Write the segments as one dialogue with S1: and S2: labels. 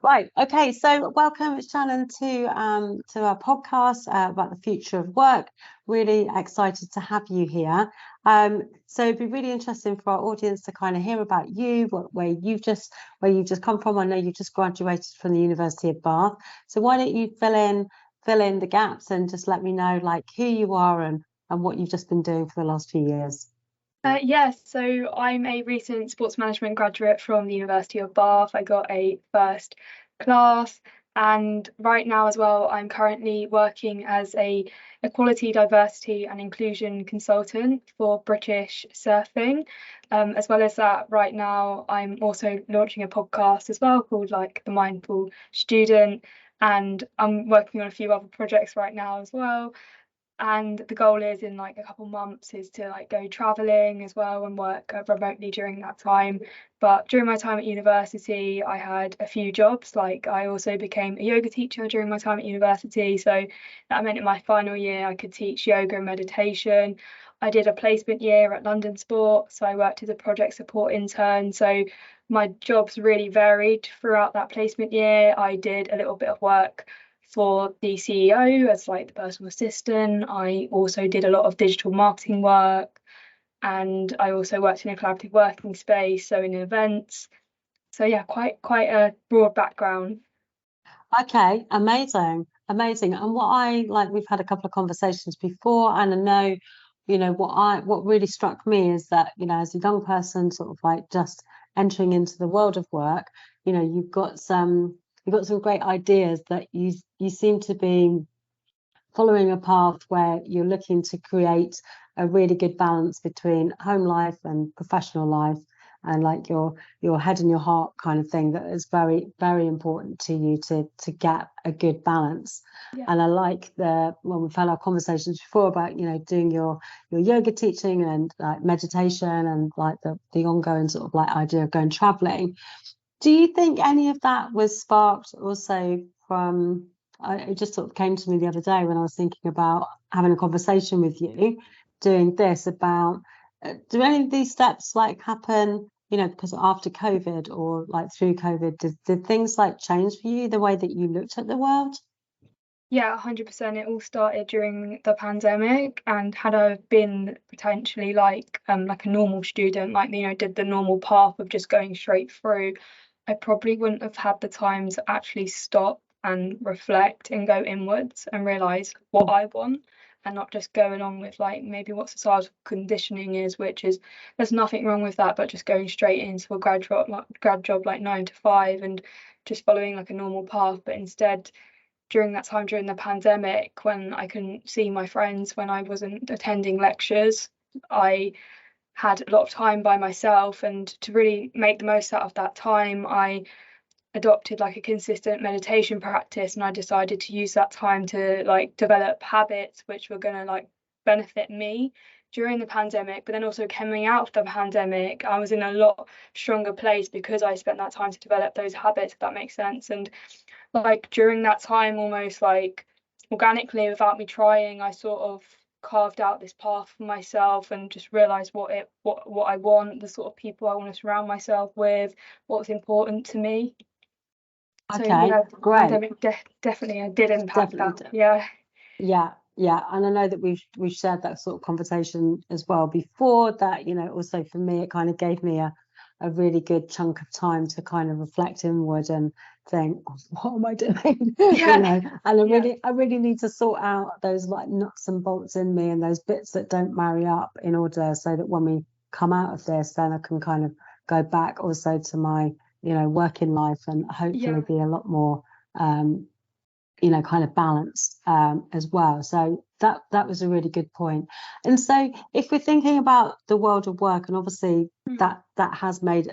S1: Right. Okay. So welcome, Shannon, to our podcast about the future of work. Really excited to have you here. So it'd be really interesting for our audience to kind of hear about you, where you've just come from. I know you just graduated from the University of Bath. So why don't you fill in the gaps and just let me know like who you are and what you've just been doing for the last few years.
S2: Yes, so I'm a recent sports management graduate from the University of Bath. I got a first class, and right now as well, I'm currently working as a equality, diversity, and inclusion consultant for British Surfing. As well as that, right now, I'm also launching a podcast as well called like The Mindful Student, and I'm working on a few other projects right now as well. And the goal is in like a couple months is to like go traveling as well and work remotely during that time. But during my time at university, I had a few jobs. Like I also became a yoga teacher during my time at university, so that meant in my final year I could teach yoga and meditation. I did a placement year at London Sport, so I worked as a project support intern. So my jobs really varied throughout that placement year. I did a little bit of work for the CEO as like the personal assistant. I also did a lot of digital marketing work, and I also worked in a collaborative working space, so in events. So yeah, quite a broad background.
S1: Okay, amazing. And what I like, we've had a couple of conversations before, and I know, what really struck me is that, as a young person, sort of like just entering into the world of work, you've got some great ideas that you seem to be following a path where you're looking to create a really good balance between home life and professional life, and like your head and your heart kind of thing, that is very, very important to you to get a good balance.
S2: Yeah.
S1: And I like when we've had our conversations before about doing your yoga teaching and like meditation and like the ongoing sort of like idea of going traveling. Do you think any of that was sparked also from, it just sort of came to me the other day when I was thinking about having a conversation with you, doing this about, do any of these steps like happen, because after COVID or like through COVID, did things like change for you, the way that you looked at the world?
S2: Yeah, 100%. It all started during the pandemic, and had I been potentially like a normal student, like did the normal path of just going straight through, I probably wouldn't have had the time to actually stop and reflect and go inwards and realize what I want, and not just go along with like maybe what societal conditioning is, which is there's nothing wrong with that, but just going straight into a grad job like 9 to 5 and just following like a normal path. But instead, during that time during the pandemic, when I couldn't see my friends, when I wasn't attending lectures, I had a lot of time by myself, and to really make the most out of that time, I adopted like a consistent meditation practice, and I decided to use that time to like develop habits which were going to like benefit me during the pandemic. But then also coming out of the pandemic, I was in a lot stronger place because I spent that time to develop those habits, if that makes sense. And like during that time, almost like organically without me trying, I sort of carved out this path for myself and just realized what I want, the sort of people I want to surround myself with, what's important to me. So
S1: Okay,
S2: yeah,
S1: great.
S2: pandemic definitely did impact that.
S1: Definitely.
S2: Yeah.
S1: Yeah, and I know that we've shared that sort of conversation as well before that, also for me, it kind of gave me a really good chunk of time to kind of reflect inward and think, "Oh, what am I doing?"
S2: Yeah.
S1: And
S2: Yeah.
S1: I really need to sort out those like nuts and bolts in me and those bits that don't marry up, in order so that when we come out of this, then I can kind of go back also to my, working life and hopefully
S2: Yeah.
S1: be a lot more kind of balance as well. So that was a really good point. And so if we're thinking about the world of work, and obviously
S2: Mm.
S1: that has made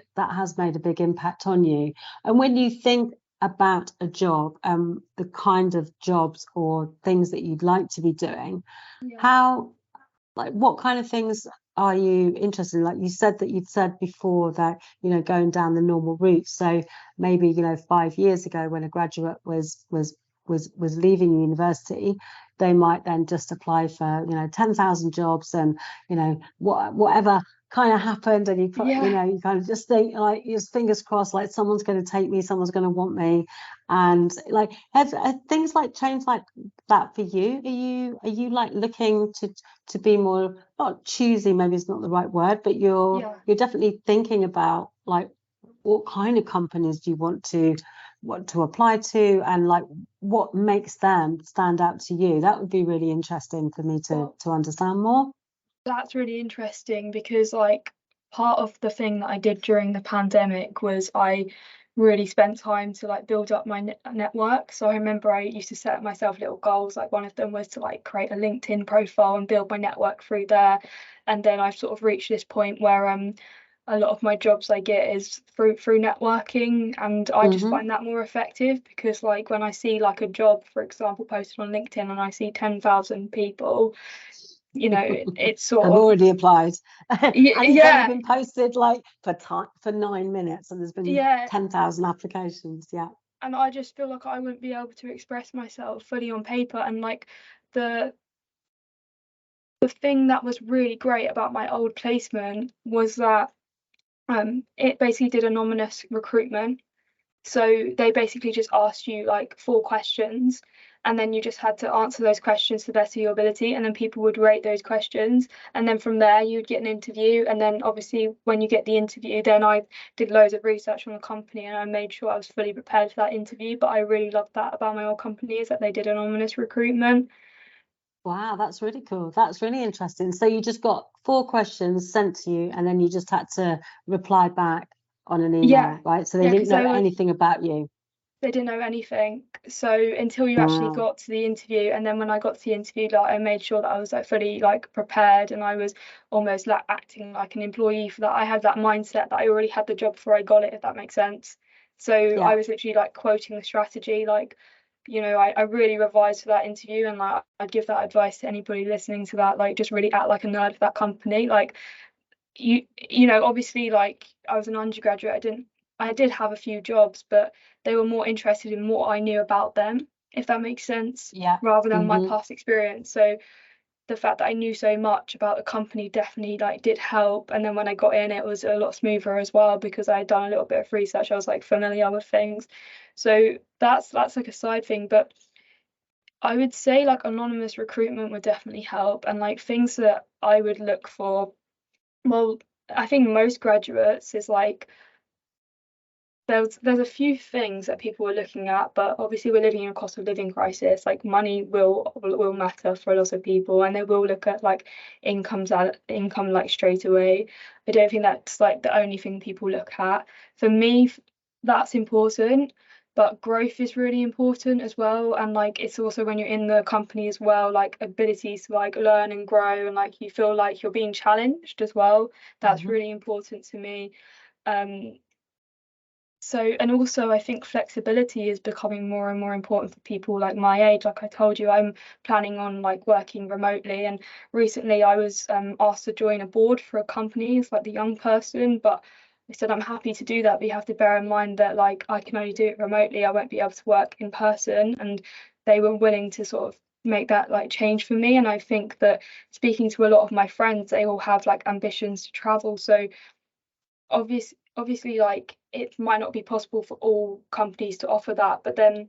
S1: a big impact on you, and when you think about a job, the kind of jobs or things that you'd like to be doing,
S2: Yeah.
S1: how, like, what kind of things are you interested in? Like you said that you'd said before that, going down the normal route. So maybe, 5 years ago when a graduate was leaving university, they might then just apply for 10,000 jobs and whatever kind of happened, and you put,
S2: Yeah.
S1: you kind of just think like, your fingers crossed, like someone's going to take me, someone's going to want me, and like have things like changed like that for you? Are you like looking to be more, not choosy, maybe it's not the right word, but
S2: Yeah.
S1: you're definitely thinking about like what kind of companies do you want to apply to, and like what makes them stand out to you? That would be really interesting for me
S2: Well,
S1: to understand more.
S2: that's really interesting because like part of the thing that I did during the pandemic was I really spent time to like build up my network. So I remember I used to set myself little goals. Like one of them was to like create a LinkedIn profile and build my network through there. And then I've sort of reached this point where a lot of my jobs I get is through networking, and I just
S1: Hmm.
S2: find that more effective because like when I see like a job, for example, posted on LinkedIn and I see 10,000 people, it's
S1: Have
S2: sort of
S1: already applied, and it's only
S2: yeah,
S1: been posted like for time for 9 minutes, and there's been
S2: yeah.
S1: 10,000 applications. Yeah.
S2: And I just feel like I wouldn't be able to express myself fully on paper. And like the the thing that was really great about my old placement was that it basically did anonymous recruitment. So they basically just asked you like 4 questions, and then you just had to answer those questions to the best of your ability, and then people would rate those questions, and then from there you'd get an interview, and then obviously when you get the interview, then I did loads of research on the company and I made sure I was fully prepared for that interview. But I really loved that about my old company is that they did anonymous recruitment.
S1: Wow, that's really cool. That's really interesting. So you just got 4 questions sent to you, and then you just had to reply back on an
S2: Yeah,
S1: email, right? So they
S2: yeah,
S1: didn't
S2: because
S1: know
S2: they were
S1: anything about you.
S2: they didn't know anything. So until you actually
S1: Wow.
S2: got to the interview, and then when I got to the interview, like I made sure that I was like fully like prepared, and I was almost like acting like an employee for that. I had that mindset that I already had the job before I got it, if that makes sense. So I
S1: Yeah.
S2: was literally like quoting the strategy, like I really revised for that interview, and like I'd give that advice to anybody listening to that, like just really act like a nerd for that company. Like obviously like I was an undergraduate, I did have a few jobs, but they were more interested in what I knew about them, if that makes sense,
S1: Yeah.
S2: rather than my
S1: Hmm.
S2: past experience. So the fact that I knew so much about the company definitely like did help. And then when I got in, it was a lot smoother as well because I had done a little bit of research. I was like familiar with things. So that's like a side thing. But I would say like anonymous recruitment would definitely help. And like things that I would look for, well, I think most graduates is like there's a few things that people are looking at, but obviously we're living in a cost of living crisis. Like money will matter for a lot of people, and they will look at like income like straight away. I don't think that's like the only thing people look at. For me, that's important, but growth is really important as well. And like it's also when you're in the company as well, like abilities to like learn and grow, and like you feel like you're being challenged as well. That's
S1: Hmm.
S2: really important to me. Um, and also I think flexibility is becoming more and more important for people like my age. Like I told you, I'm planning on like working remotely, and recently I was asked to join a board for a company as like the young person, but I said I'm happy to do that, but you have to bear in mind that like I can only do it remotely. I won't be able to work in person, and they were willing to sort of make that like change for me. And I think that speaking to a lot of my friends, they all have like ambitions to travel. So obviously like it might not be possible for all companies to offer that, but then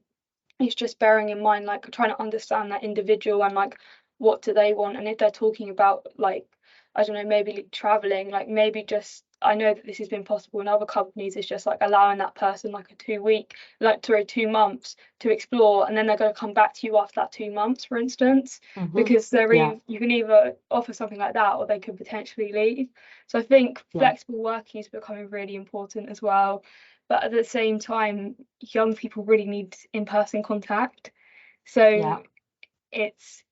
S2: it's just bearing in mind like trying to understand that individual and like what do they want. And if they're talking about like I don't know, maybe like, traveling, like maybe just I know that this has been possible in other companies, it's just like allowing that person like a 2 week, like sorry, 2 months to explore, and then they're going to come back to you after that 2 months, for instance,
S1: Hmm.
S2: because
S1: Yeah.
S2: you can either offer something like that or they could potentially leave. So I think
S1: Yeah.
S2: flexible working is becoming really important as well. But at the same time, young people really need in-person contact. So
S1: Yeah.
S2: it's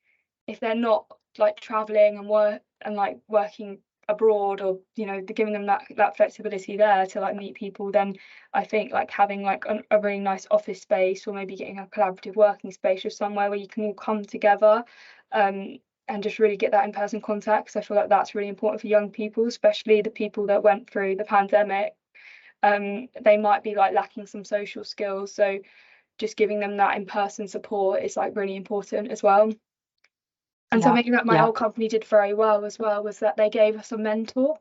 S2: if they're not like traveling and work and like working abroad, or giving them that flexibility there to like meet people, then I think like having like a really nice office space, or maybe getting a collaborative working space or somewhere where you can all come together um and just really get that in-person contact, because I feel like that's really important for young people, especially the people that went through the pandemic. They might be like lacking some social skills, so just giving them that in-person support is like really important as well. And
S1: Yeah.
S2: something that my
S1: Yeah.
S2: old company did very well as well was that they gave us a mentor.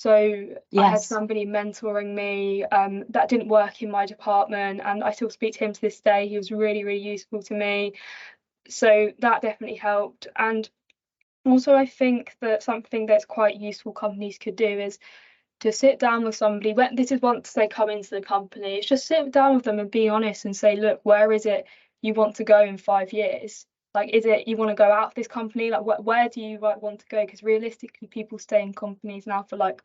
S2: So I had
S1: Yes.
S2: somebody mentoring me that didn't work in my department, and I still speak to him to this day. He was really, really useful to me. So that definitely helped. And also, I think that something that's quite useful companies could do is to sit down with somebody. When this is once they come into the company, it's just sit down with them and be honest and say, look, where is it you want to go in 5 years? Like, is it you want to go out of this company? Like, where do you want to go? Because realistically, people stay in companies now for like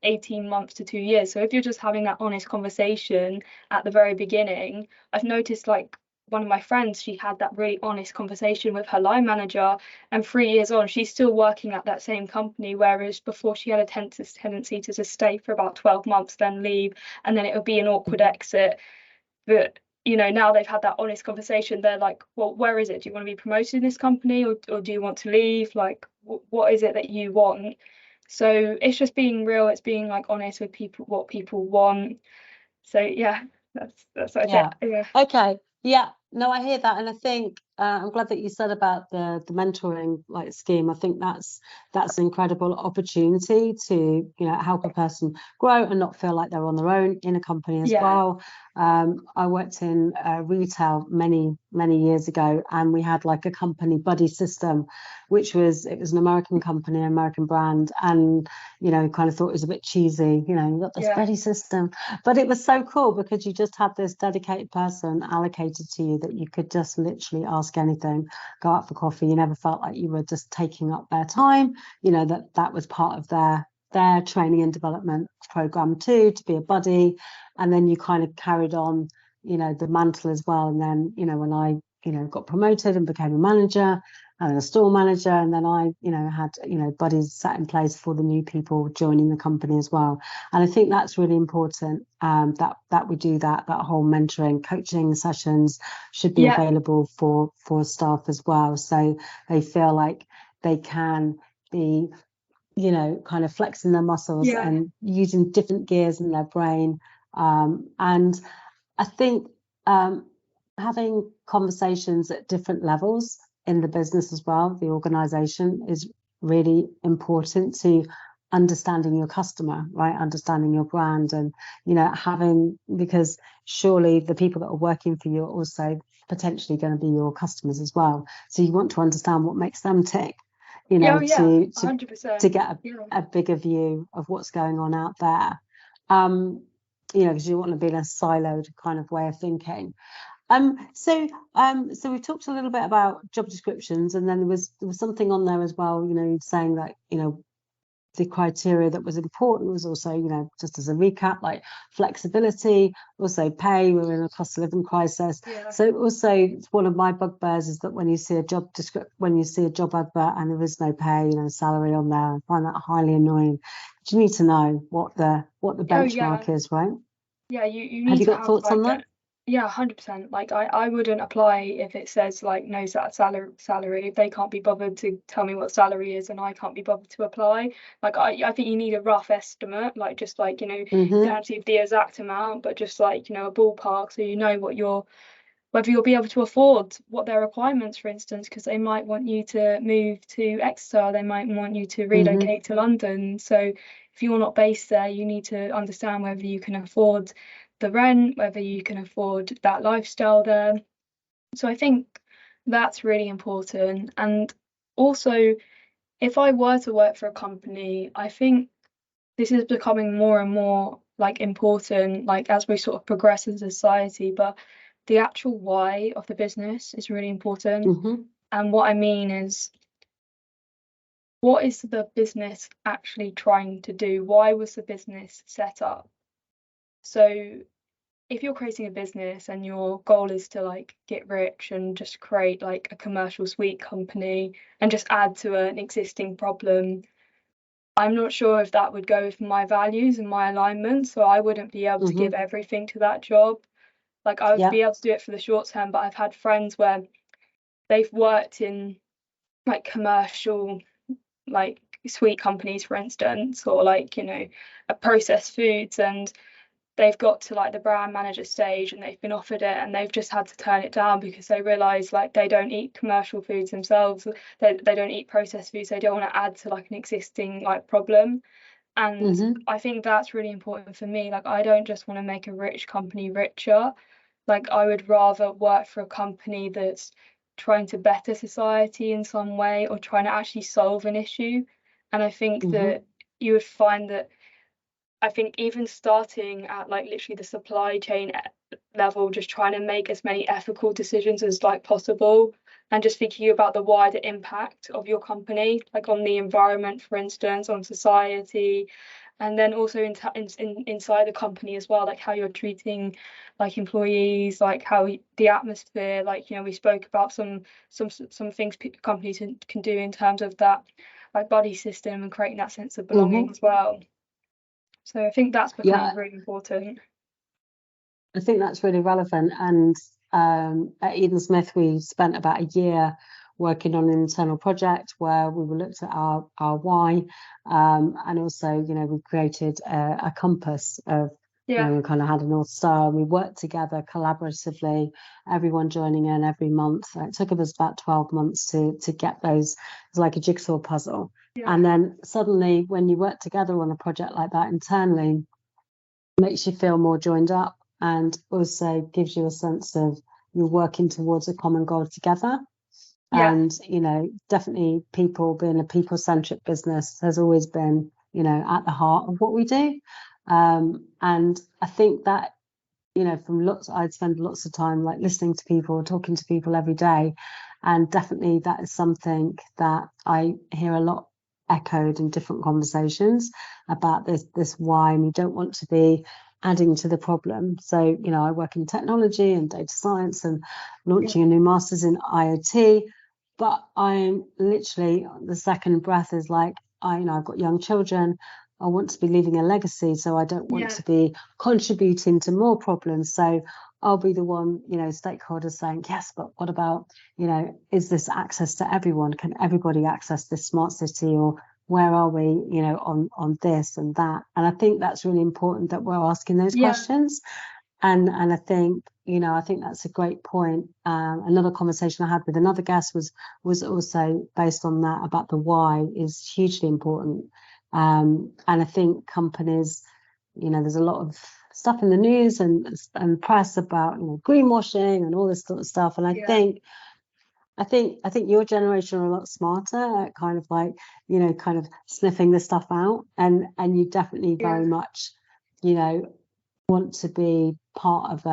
S2: 18 months to 2 years. So if you're just having that honest conversation at the very beginning, I've noticed like one of my friends, she had that really honest conversation with her line manager, and 3 years on, she's still working at that same company, whereas before she had a tendency to just stay for about 12 months, then leave, and then it would be an awkward exit. But now they've had that honest conversation. They're like, well, where is it? Do you want to be promoted in this company, or do you want to leave? Like, what is it that you want? So it's just being real. It's being like honest with people, what people want. So yeah, that's it.
S1: Yeah.
S2: Yeah.
S1: Okay. Yeah. No, I hear that, and I think I'm glad that you said about the mentoring like scheme. I think that's an incredible opportunity to help a person grow and not feel like they're on their own in a company as
S2: Yeah.
S1: well. I worked in retail many years ago, and we had like a company buddy system, which was an American company, American brand, and kind of thought it was a bit cheesy. You got this buddy system, but it was so cool because you just had this dedicated person allocated to you that you could just literally ask anything, go out for coffee. You never felt like you were just taking up their time. That was part of their training and development program too, to be a buddy. And then you kind of carried on, the mantle as well. And then, when I, got promoted and became a manager and a store manager, and then I, had, buddies set in place for the new people joining the company as well. And I think that's really important, that we do that whole mentoring, coaching sessions should be available for staff as well. So they feel like they can be, kind of flexing their muscles and using different gears in their brain. And I think having conversations at different levels in the business as well, the organization, is really important to understanding your customer, right? Understanding your brand, and because surely the people that are working for you are also potentially going to be your customers as well. So you want to understand what makes them tick, to
S2: 100%.
S1: get a bigger view of what's going on out there. Because you want to be in a siloed kind of way of thinking. So we talked a little bit about job descriptions, and then there was something on there as well, saying that, the criteria that was important was also, just as a recap, like flexibility, also pay. We're in a cost of living crisis. So also it's one of my bugbears is that when you see a job advert and there is no pay, salary on there, I find that highly annoying. But you need to know what the benchmark is, right?
S2: Yeah, you need
S1: Have you
S2: to
S1: got thoughts on that?
S2: Yeah, 100%. Like I wouldn't apply if it says like no salary. If they can't be bothered to tell me what salary is and I can't be bothered to apply. Like I think you need a rough estimate, like just like, you don't have to give the exact amount, but just like, a ballpark, so you know whether you'll be able to afford what their requirements, for instance, because they might want you to move to Exeter, they might want you to relocate to London. So if you're not based there, you need to understand whether you can afford the rent, whether you can afford that lifestyle there. So I think that's really important. And also, if I were to work for a company, I think this is becoming more and more like important, like as we sort of progress as a society, but the actual why of the business is really important. And what I mean is, what is the business actually trying to do? Why was the business set up? So if you're creating a business and your goal is to like get rich and just create like a commercial sweet company and just add to an existing problem, I'm not sure if that would go with my values and my alignment. So I wouldn't be able to give everything to that job. Like I would be able to do it for the short term, but I've had friends where they've worked in like commercial, like sweet companies, for instance, or like, a processed foods, and they've got to like the brand manager stage and they've been offered it and they've just had to turn it down because they realize like they don't eat commercial foods themselves, they don't eat processed foods, they don't want to add to like an existing like problem. And
S1: Mm-hmm.
S2: I think that's really important for me. Like, I don't just want to make a rich company richer. Like, I would rather work for a company that's trying to better society in some way, or trying to actually solve an issue. And I think
S1: Mm-hmm.
S2: that you would find that, I think even starting at like literally the supply chain level, just trying to make as many ethical decisions as like possible, and just thinking about the wider impact of your company, like on the environment, for instance, on society, and then also inside the company as well, like how you're treating like employees, like how the atmosphere, like, you know, we spoke about some things companies can do in terms of that like buddy system and creating that sense of belonging
S1: Mm-hmm.
S2: as well. So I think that's becoming
S1: Yeah,
S2: really important.
S1: I think that's really relevant. And at Eden Smith, we spent about a year working on an internal project where we looked at our why, and also, you know, we created a compass of, you know,
S2: Yeah,
S1: we kind of had a North Star, and we worked together collaboratively, everyone joining in every month. It took us about 12 months to get those. It's like a jigsaw puzzle.
S2: yeah,
S1: And then suddenly, when you work together on a project like that internally, makes you feel more joined up, and also gives you a sense of you're working towards a common goal together.
S2: yeah,
S1: And, you know, definitely people, being a people-centric business has always been, you know, at the heart of what we do. And I think that, you know, I'd spend lots of time like listening to people, talking to people every day. And definitely that is something that I hear a lot echoed in different conversations about this why, and you don't want to be adding to the problem. So, you know, I work in technology and data science and
S2: yeah,
S1: launching a new master's in IoT, but I'm literally, the second breath is like, you know, I've got young children. I want to be leaving a legacy, so I don't want
S2: yeah,
S1: to be contributing to more problems. So I'll be the one, you know, stakeholders saying, yes, but what about, you know, is this access to everyone? Can everybody access this smart city? Or where are we, you know, on this and that? And I think that's really important that we're asking those
S2: yeah,
S1: questions. And I think, you know, I think that's a great point. Another conversation I had with another guest was also based on that, about the why is hugely important. And I think companies, you know, there's a lot of stuff in the news and press about, you know, greenwashing and all this sort of stuff. And
S2: yeah,
S1: I think your generation are a lot smarter at kind of like, you know, kind of sniffing this stuff out, and you definitely
S2: yeah.
S1: very much, you know, want to be part of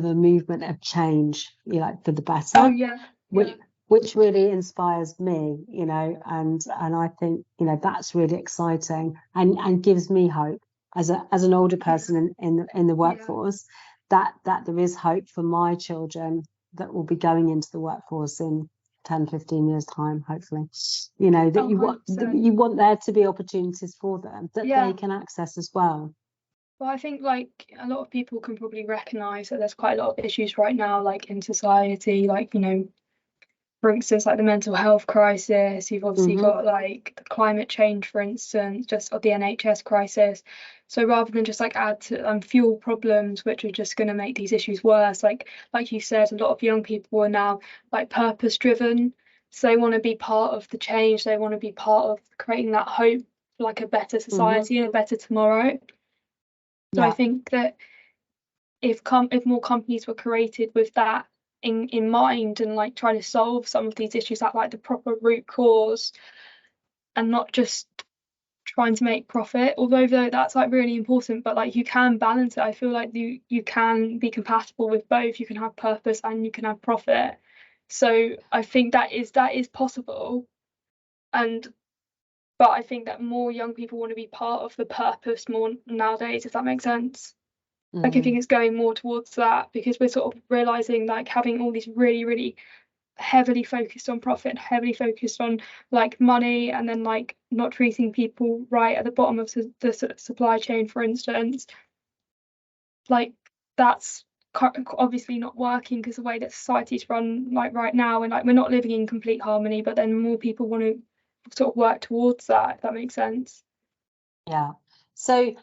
S1: a movement of change, you know, for the
S2: Oh,
S1: better,
S2: yeah,
S1: which
S2: yeah,
S1: which really inspires me, you know, and I think, you know, that's really exciting and gives me hope as an older
S2: yeah,
S1: person in the
S2: yeah.
S1: workforce, that there is hope for my children that will be going into the workforce in 10-15 years time, hopefully, you know, that
S2: Oh, 100%.
S1: you want there to be opportunities for them that they
S2: Yeah.
S1: can access as well.
S2: Well, I think like a lot of people can probably recognize that there's quite a lot of issues right now, like in society, like, you know, for instance, like the mental health crisis. You've obviously
S1: Hmm.
S2: got like the climate change, for instance, just of the NHS crisis. So rather than just like add to fuel problems, which are just going to make these issues worse, like you said, a lot of young people are now like purpose driven. So they want to be part of the change. They want to be part of creating that hope for like a better
S1: Hmm.
S2: society and a better tomorrow. So I
S1: Yeah.
S2: think that if more companies were created with that in mind, and like trying to solve some of these issues at like the proper root cause, and not just trying to make profit, although though that's like really important, but like you can balance it. I feel like you can be compatible with both. You can have purpose and you can have profit. So I think that is possible. And but I think that more young people want to be part of the purpose more nowadays, if that makes sense. Like, I think
S1: Mm.
S2: it's going more towards that, because we're sort of realizing like having all these really, really heavily focused on profit, heavily focused on like money, and then like not treating people right at the bottom of the supply chain, for instance. Like, that's obviously not working, because the way that society's run like right now, and like we're not living in complete harmony, but then more people want to sort of work towards that, if that makes sense.
S1: Yeah. So,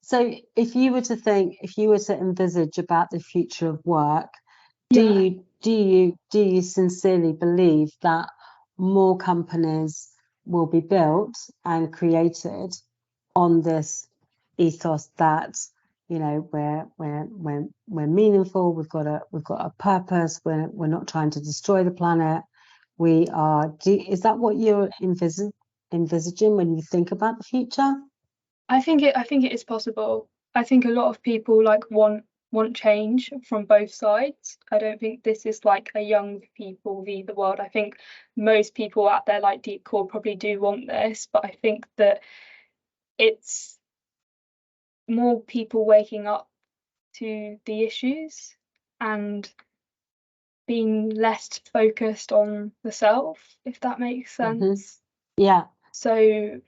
S1: so if you were to envisage about the future of work,
S2: Yeah.
S1: do you sincerely believe that more companies will be built and created on this ethos that, you know, we're meaningful, we've got a purpose, we're not trying to destroy the planet. Is that what you're envisaging when you think about the future?
S2: I think it is possible. I think a lot of people like want change from both sides. I don't think this is like a young people v the world. I think most people at their like deep core probably do want this, but I think that it's more people waking up to the issues and being less focused on the self, if that makes sense.
S1: Yeah.
S2: So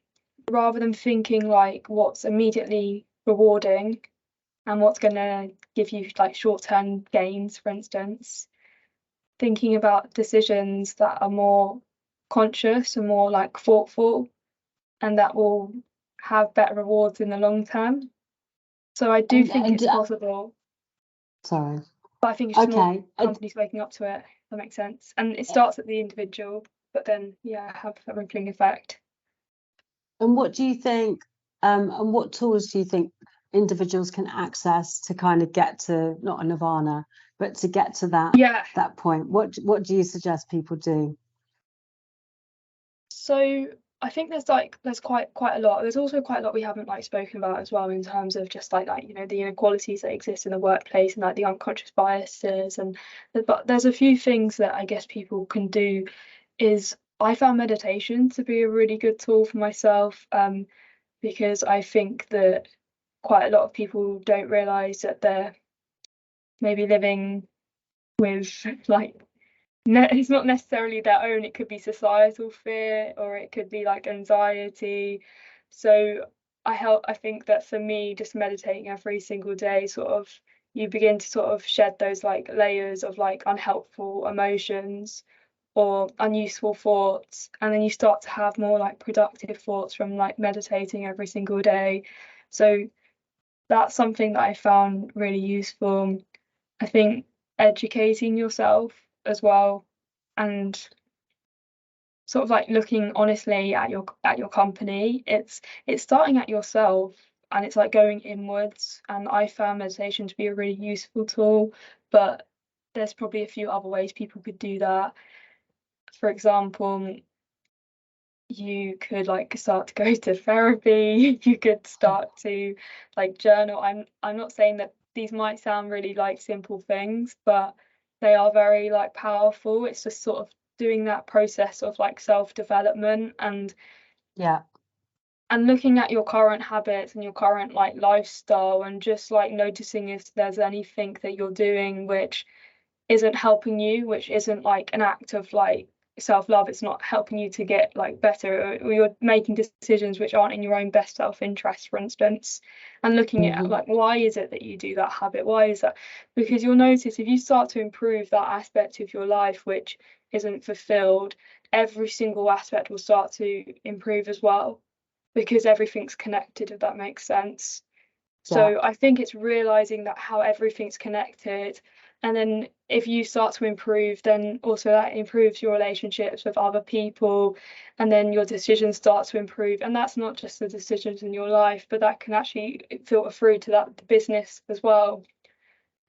S2: rather than thinking like what's immediately rewarding and what's going to give you like short-term gains, for instance, thinking about decisions that are more conscious and more like thoughtful and that will have better rewards in the long term. So I do think it's possible.
S1: Sorry.
S2: But I think it's just more companies waking up to it, if that makes sense. And it starts at the individual, but then, yeah, have a rippling effect.
S1: And what do you think, and what tools do you think individuals can access to kind of get to, not a nirvana, but to get to that point? What do you suggest people do?
S2: So I think there's quite a lot. There's also quite a lot we haven't like spoken about as well in terms of just like you know the inequalities that exist in the workplace and like the unconscious biases but there's a few things that I guess people can do. Is I found meditation to be a really good tool for myself, because I think that quite a lot of people don't realize that they're maybe living with like it's not necessarily their own, it could be societal fear or it could be like anxiety. So I think that for me, just meditating every single day, sort of you begin to sort of shed those like layers of like unhelpful emotions or unuseful thoughts, and then you start to have more like productive thoughts from like meditating every single day. So that's something that I found really useful. I think educating yourself as well and sort of like looking honestly at your company. It's starting at yourself and it's like going inwards, and I found meditation to be a really useful tool, but there's probably a few other ways people could do that. For example, you could like start to go to therapy, you could start to like journal. I'm not saying that these might sound really like simple things, but they are very like powerful. It's just sort of doing that process of like self-development and looking at your current habits and your current like lifestyle and just like noticing if there's anything that you're doing which isn't helping you, which isn't like an act of like self-love. It's not helping you to get like better, or you're making decisions which aren't in your own best self-interest, for instance, and looking at like why is it that you do that habit, why is that? Because you'll notice if you start to improve that aspect of your life which isn't fulfilled, every single aspect will start to improve as well, because everything's connected, if that makes sense. So I think it's realizing that how everything's connected, and then if you start to improve, then also that improves your relationships with other people, and then your decisions start to improve. And that's not just the decisions in your life, but that can actually filter through to that the business as well.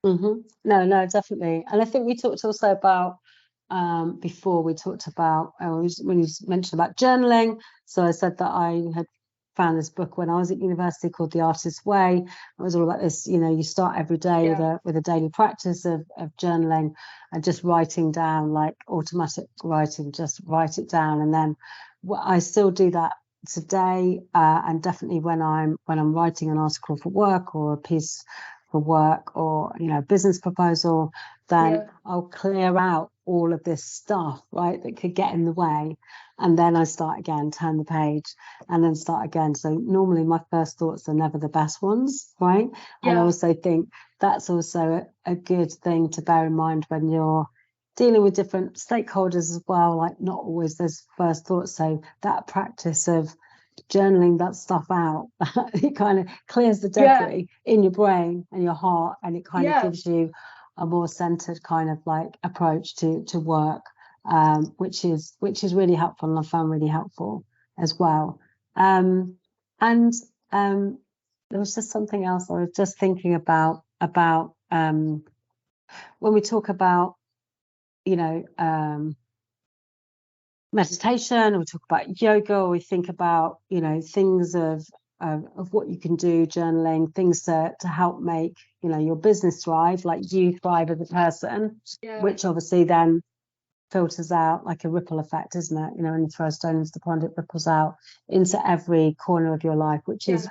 S1: No, definitely. And I think we talked also about before we talked about when you mentioned about journaling. So I said that I had found this book when I was at university called The Artist's Way. It was all about this, you know, you start every day with a daily practice of journaling and just writing down, like automatic writing, just write it down. And then I still do that today, and definitely when I'm writing an article for work or a piece for work or, you know, a business proposal, then I'll clear out all of this stuff, right, that could get in the way. And then I start again, turn the page, and then start again. So normally my first thoughts are never the best ones, right? And I also think that's also a good thing to bear in mind when you're dealing with different stakeholders as well, like not always those first thoughts. So that practice of journaling that stuff out, it kind of clears the debris in your brain and your heart, and it kind of gives you a more centered kind of like approach to work, which is really helpful, and I found really helpful as well. And there was just something else I was just thinking about when we talk about, you know, meditation, we talk about yoga, we think about, you know, things of what you can do, journaling, things to help make, you know, your business thrive, like you thrive as a person, which obviously then filters out like a ripple effect, isn't it? You know, when you throw a stone into the pond, it ripples out into every corner of your life, which is,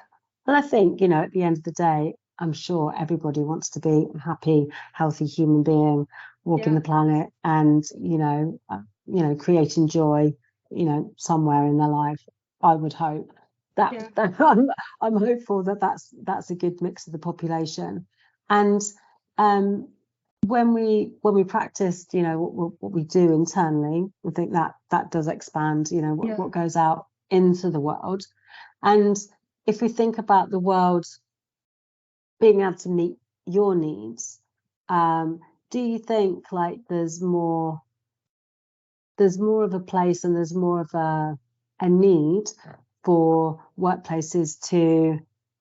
S1: and I think, you know, at the end of the day, I'm sure everybody wants to be a happy, healthy human being, walking the planet, and you know, creating joy, you know, somewhere in their life. I would hope that I'm hopeful that that's a good mix of the population. And when we practice, you know, what we do internally, I think that does expand, you know, what goes out into the world. And if we think about the world being able to meet your needs, do you think like there's more of a place and there's more of a need for workplaces to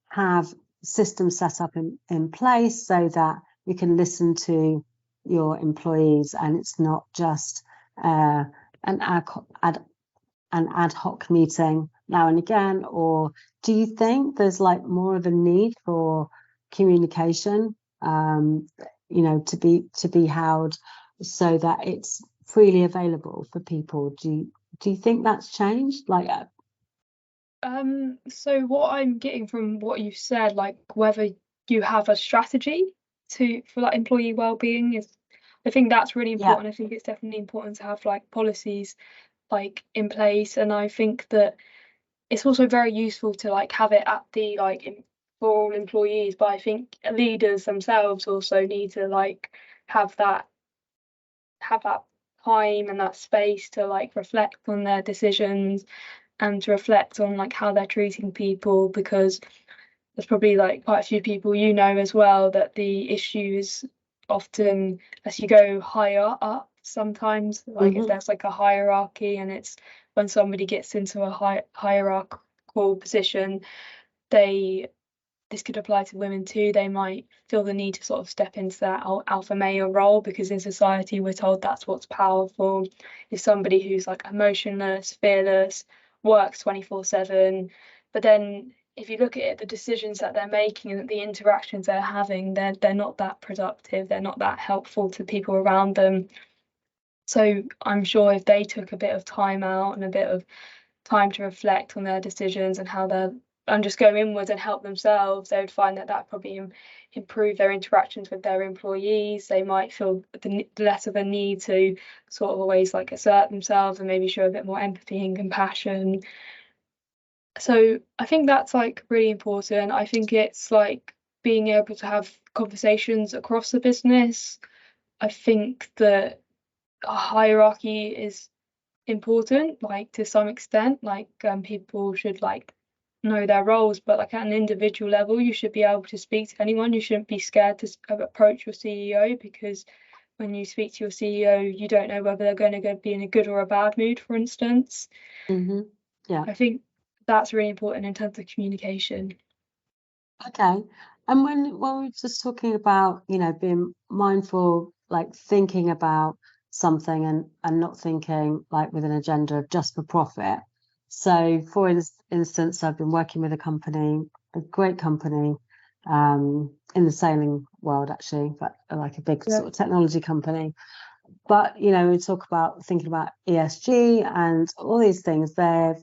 S1: have systems set up in place so that you can listen to your employees and it's not just an ad hoc meeting now and again? Or do you think there's like more of a need for communication, you know, to be held so that it's freely available for people? Do you think that's changed? Like,
S2: so what I'm getting from what you've said, like whether you have a strategy for like employee well-being, is, I think that's really important. I think it's definitely important to have like policies like in place, and I think that it's also very useful to like have it at the for all employees, but I think leaders themselves also need to like have that time and that space to like reflect on their decisions and to reflect on like how they're treating people, because there's probably like quite a few people, you know, as well, that the issue is often as you go higher up, sometimes like if there's like a hierarchy, and it's when somebody gets into a hierarchical position, this could apply to women too, they might feel the need to sort of step into that alpha male role, because in society we're told that's what's powerful, is somebody who's like emotionless, fearless, works 24/7. But then if you look at it, the decisions that they're making and the interactions they're having, they're not that productive, they're not that helpful to people around them. So I'm sure if they took a bit of time out and a bit of time to reflect on their decisions and how they're and just go inwards and help themselves, they would find that probably improve their interactions with their employees. They might feel less of a need to sort of always like assert themselves and maybe show a bit more empathy and compassion. So I think that's like really important. I think it's like being able to have conversations across the business. I think that a hierarchy is important, like to some extent, like people should like know their roles, but like at an individual level you should be able to speak to anyone. You shouldn't be scared to approach your CEO, because when you speak to your CEO you don't know whether they're going to be in a good or a bad mood, for instance. I think that's really important in terms of communication.
S1: Okay. And when we're just talking about, you know, being mindful, like thinking about something and not thinking like with an agenda of just for profit. So for instance, I've been working with a great company, in the sailing world actually, but like a big sort of technology company. But, you know, we talk about thinking about ESG and all these things, they're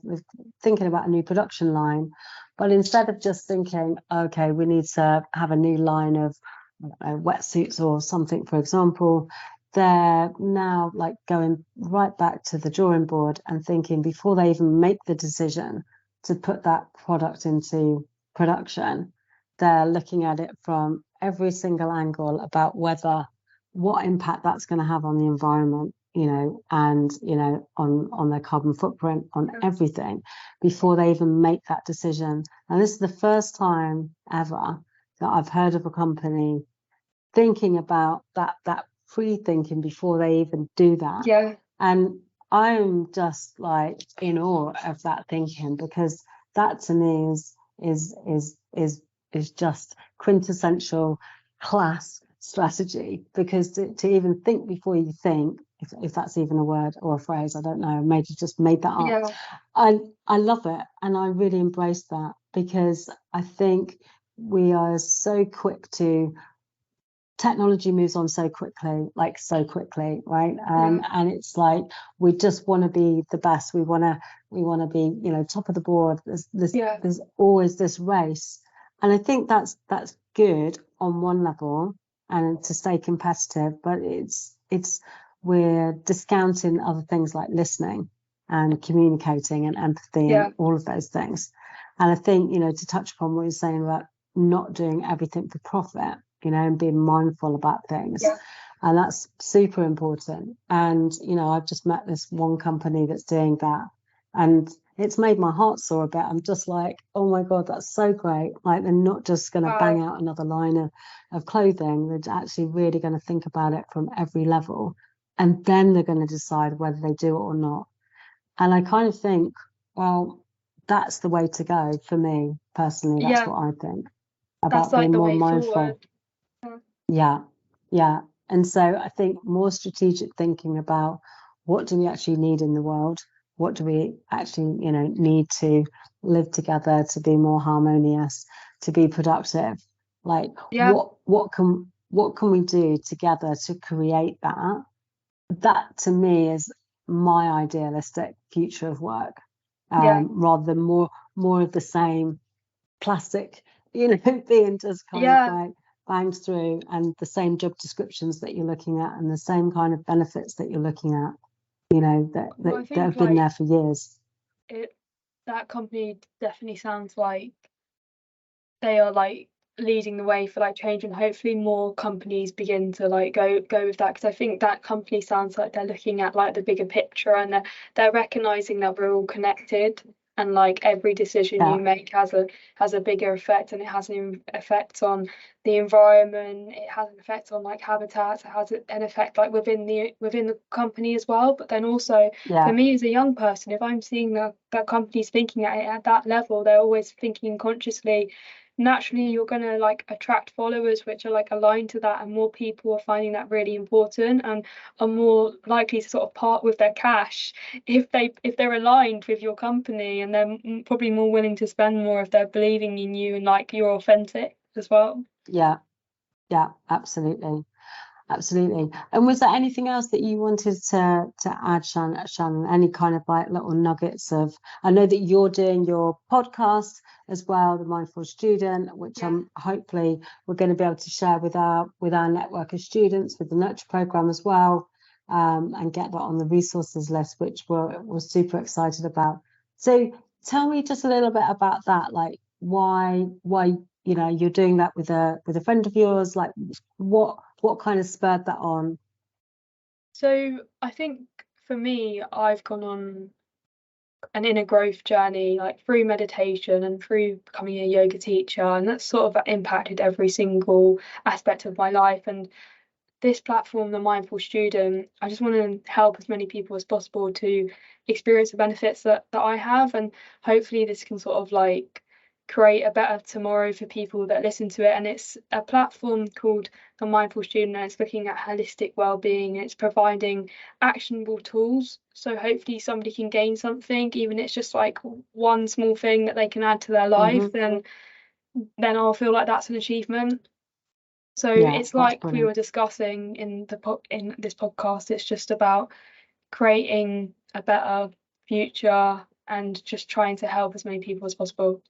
S1: thinking about a new production line. But instead of just thinking, okay, we need to have a new line of wetsuits or something, for example, they're now like going right back to the drawing board and thinking before they even make the decision to put that product into production, they're looking at it from every single angle about what impact that's going to have on the environment, you know, and, you know, on their carbon footprint, on everything, before they even make that decision. And this is the first time ever that I've heard of a company thinking about that pre-thinking before they even do that. And I'm just like in awe of that thinking, because that to me is just quintessential class strategy, because to even think before you think, if that's even a word or a phrase, I don't know, maybe just made that up.
S2: Yeah.
S1: I love it, and I really embrace that, because I think we are so quick to technology moves on so quickly, like so quickly, right? And it's like we just want to be the best. We want to be, you know, top of the board. There's always this race, and I think that's good on one level, and to stay competitive. But it's we're discounting other things like listening and communicating and empathy and all of those things. And I think, you know, to touch upon what you're saying about not doing everything for profit, you know, and being mindful about things. And that's super important. And, you know, I've just met this one company that's doing that, and it's made my heart soar a bit. I'm just like, oh my God, that's so great. Like, they're not just going to bang out another line of clothing. They're actually really going to think about it from every level. And then they're going to decide whether they do it or not. And I kind of think, well, that's the way to go for me personally. That's what I think about
S2: that's like
S1: being
S2: the
S1: more
S2: way
S1: mindful.
S2: Forward.
S1: Yeah. And so I think more strategic thinking about what do we actually need in the world? What do we actually, you know, need to live together, to be more harmonious, to be productive? Like, what can we do together to create that? That to me is my idealistic future of work, rather than more of the same plastic, you know, being just kind of like banged through, and the same job descriptions that you're looking at, and the same kind of benefits that you're looking at, you know, that have been there for years.
S2: That company definitely sounds like they are like leading the way for like change, and hopefully more companies begin to like go with that, because I think that company sounds like they're looking at like the bigger picture, and they're recognizing that we're all connected, and like every decision you make has a bigger effect, and it has an effect on the environment, it has an effect on like habitats, it has an effect like within the company as well. But then also for me as a young person, if I'm seeing that company's thinking at it at that level, they're always thinking consciously, naturally you're going to like attract followers which are like aligned to that, and more people are finding that really important and are more likely to sort of part with their cash if they're aligned with your company, and they're probably more willing to spend more if they're believing in you and like you're authentic as well.
S1: Yeah, absolutely. And was there anything else that you wanted to add, Shannon? Any kind of like little nuggets of? I know that you're doing your podcast as well, the Mindful Student, which hopefully we're going to be able to share with our network of students, with the Nurture program as well, and get that on the resources list, which we're super excited about. So tell me just a little bit about that, like why you know you're doing that with a friend of yours, like what kind of spurred that on?
S2: So I think for me, I've gone on an inner growth journey, like through meditation and through becoming a yoga teacher, and that's sort of impacted every single aspect of my life. And this platform, the Mindful Student, I just want to help as many people as possible to experience the benefits that I have, and hopefully this can sort of like create a better tomorrow for people that listen to it. And it's a platform called the Mindful Student, and it's looking at holistic well-being, and it's providing actionable tools, so hopefully somebody can gain something, even if it's just like one small thing that they can add to their life. Then I'll feel like that's an achievement. So it's like we were discussing in this podcast, it's just about creating a better future and just trying to help as many people as possible.